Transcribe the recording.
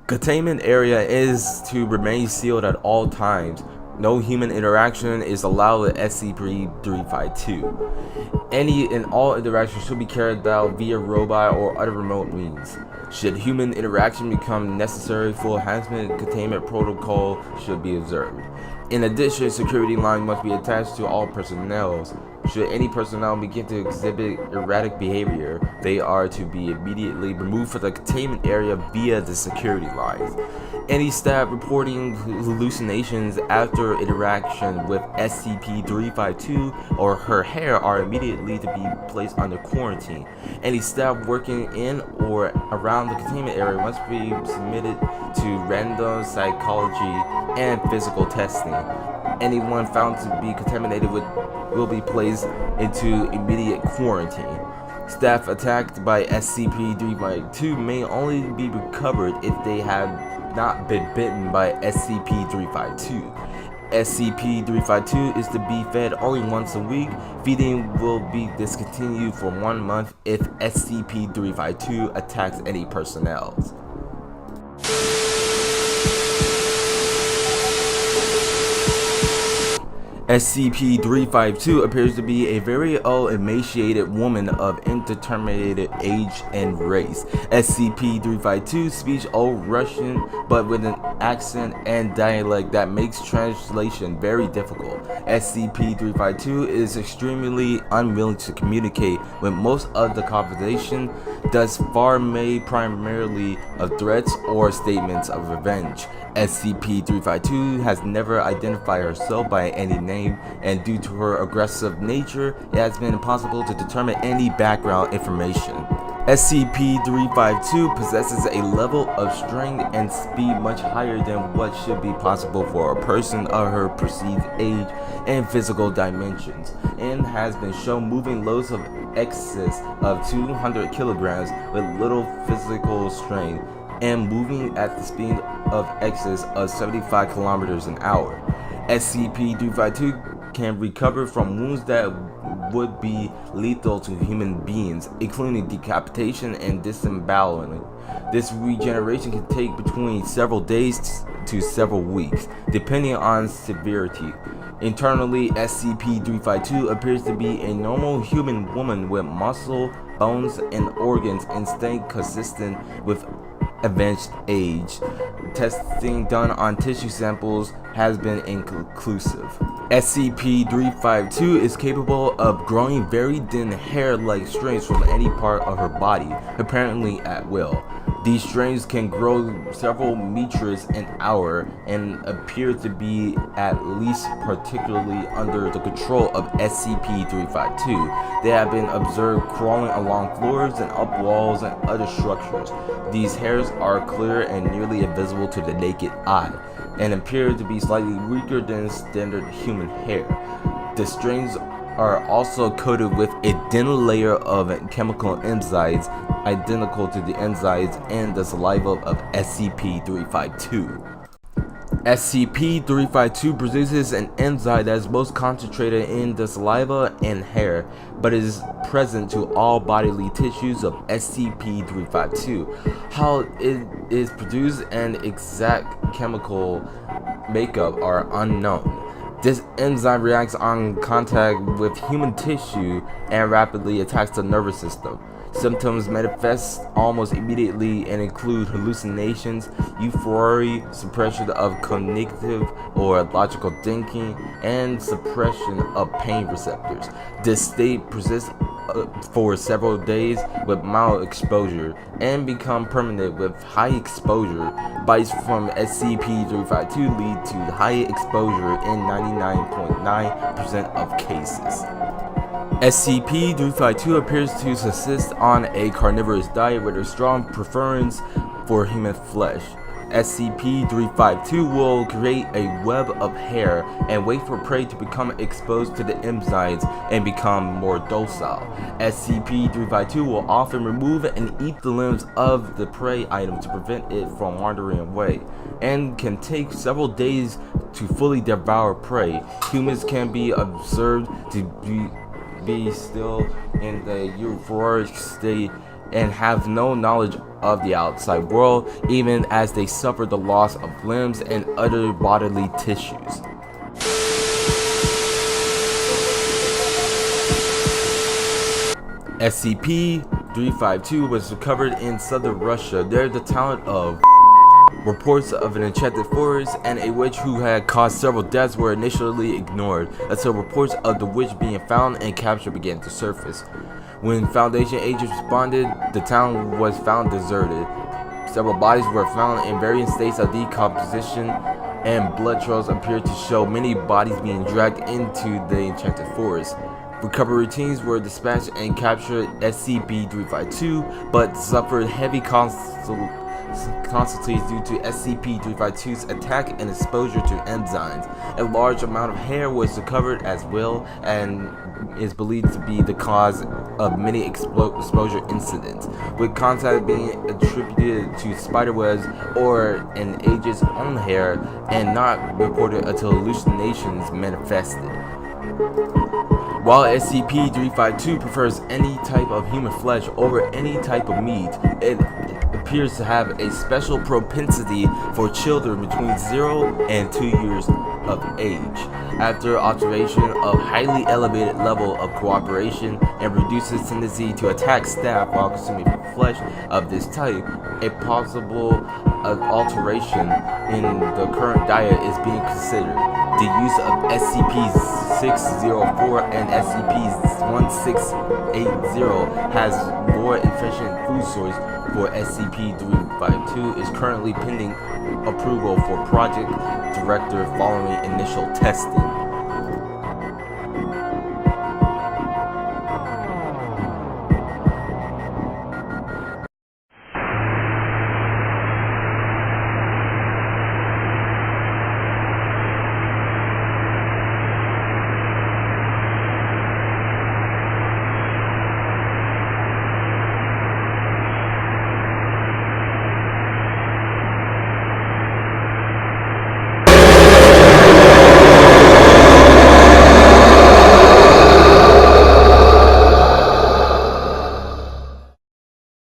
Containment area is to remain sealed at all times. No human interaction is allowed with SCP-352. Any and all interactions should be carried out via robot or other remote means. Should human interaction become necessary, full enhancement containment protocol should be observed. In addition, security line must be attached to all personnel. Should any personnel begin to exhibit erratic behavior, they are to be immediately removed from the containment area via the security lines. Any staff reporting hallucinations after interaction with SCP-352 or her hair are immediately to be placed under quarantine. Any staff working in or around the containment area must be submitted to random psychology and physical testing. Anyone found to be contaminated will be placed into immediate quarantine. Staff attacked by SCP-352 may only be recovered if they have not been bitten by SCP-352. SCP-352 is to be fed only once a week. Feeding will be discontinued for 1 month if SCP-352 attacks any personnel. SCP-352 appears to be a very old, emaciated woman of indeterminate age and race. SCP-352 speaks Old Russian, but with an accent and dialect that makes translation very difficult. SCP-352 is extremely unwilling to communicate with most of the conversation, thus far made primarily of threats or statements of revenge. SCP-352 has never identified herself by any name, and due to her aggressive nature, it has been impossible to determine any background information. SCP-352 possesses a level of strength and speed much higher than what should be possible for a person of her perceived age and physical dimensions, and has been shown moving loads of excess of 200 kilograms with little physical strength, and moving at the speed of excess of 75 kilometers an hour. SCP-352 can recover from wounds that would be lethal to human beings, including decapitation and disemboweling. This regeneration can take between several days to several weeks, depending on severity. Internally, SCP-352 appears to be a normal human woman with muscle, bones, and organs and staying consistent with advanced age. Testing done on tissue samples has been inconclusive. SCP-352 is capable of growing very thin hair-like strands from any part of her body, apparently at will. These strands can grow several meters an hour and appear to be at least particularly under the control of SCP-352. They have been observed crawling along floors and up walls and other structures. These hairs are clear and nearly invisible to the naked eye, and appear to be slightly weaker than standard human hair. The strands are also coated with a thin layer of chemical enzymes identical to the enzymes in the saliva of SCP-352. SCP-352 produces an enzyme that is most concentrated in the saliva and hair, but is present to all bodily tissues of SCP-352. How it is produced and exact chemical makeup are unknown. This enzyme reacts on contact with human tissue and rapidly attacks the nervous system. Symptoms manifest almost immediately and include hallucinations, euphoria, suppression of cognitive or logical thinking, and suppression of pain receptors. This state persists for several days with mild exposure and become permanent with high exposure. Bites from SCP-352 lead to high exposure in 99.9% of cases. SCP-352 appears to subsist on a carnivorous diet with a strong preference for human flesh. SCP-352 will create a web of hair and wait for prey to become exposed to the enzymes and become more docile. SCP-352 will often remove and eat the limbs of the prey item to prevent it from wandering away, and can take several days to fully devour prey. Humans can be observed to be still in the euphoric state and have no knowledge of the outside world, even as they suffer the loss of limbs and other bodily tissues. SCP-352 was recovered in southern Russia. There, the town of reports of an enchanted forest and a witch who had caused several deaths were initially ignored until reports of the witch being found and captured began to surface. When Foundation agents responded, the town was found deserted. Several bodies were found in various states of decomposition, and blood trails appeared to show many bodies being dragged into the enchanted forest. Recovery teams were dispatched and captured SCP-352, but suffered heavy casualties due to SCP-352's attack and exposure to enzymes. A large amount of hair was recovered as well and is believed to be the cause of many exposure incidents, with contact being attributed to spiderwebs or an agent's own hair and not reported until hallucinations manifested. While SCP-352 prefers any type of human flesh over any type of meat, it appears to have a special propensity for children between 0 and 2 years of age. After observation of highly elevated level of cooperation and reduces tendency to attack staff while consuming flesh of this type, a possible alteration in the current diet is being considered. The use of SCP-604 and SCP-1680 has more efficient food source for SCP-352 is currently pending approval for Project Director following initial testing.